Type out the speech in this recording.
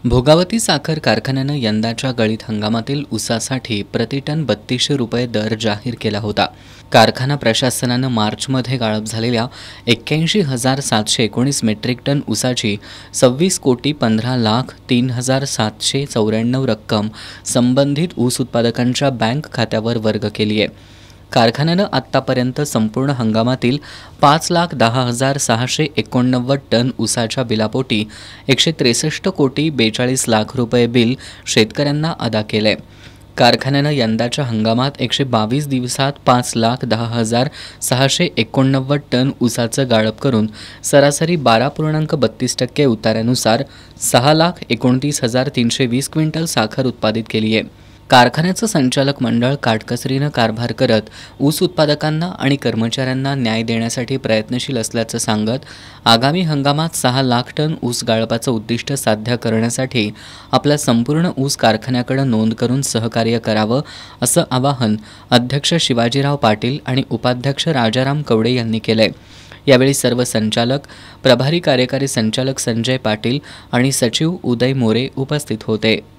भोगावती साखर कारखान्यानं यंदाच्या गळीत हंगामातील ऊसासाठी प्रतिटन 3200 रुपये दर जाहीर केला होता। कारखाना प्रशासनानं मार्चमध्ये गाळप झालेल्या 81,719 मेट्रिक टन ऊसाची 26,15,03,794 रक्कम संबंधित ऊस उत्पादकांच्या बँक खात्यावर वर्ग केली आहे। कारखान्यानं आत्तापर्यंत संपूर्ण हंगामातील 5,10,689 टन ऊसाच्या बिलापोटी 163,42,00,00,000 रुपये बिल शेतकऱ्यांना अदा केले। कारखान्यानं यंदाच्या हंगामात 122 दिवसात 5,10,689 टन ऊसाचं गाळप करून सरासरी 12.32% उतार्यानुसार 6,29,320 क्विंटल साखर उत्पादित केली आहे। कारखान्याचं संचालक मंडळ काटकसरीनं कारभार करत ऊस उत्पादकांना आणि कर्मचाऱ्यांना न्याय देण्यासाठी प्रयत्नशील असल्याचं सांगत आगामी हंगामात 6 लाख टन ऊस गाळपाचं उद्दिष्ट साध्य करण्यासाठी आपला संपूर्ण ऊस कारखान्याकडे नोंद करून सहकार्य करावं असं आवाहन अध्यक्ष शिवाजीराव पाटील आणि उपाध्यक्ष राजाराम कवडे यांनी केलंय। यावेळी सर्व संचालक, प्रभारी कार्यकारी संचालक संजय पाटील आणि सचिव उदय मोरे उपस्थित होते।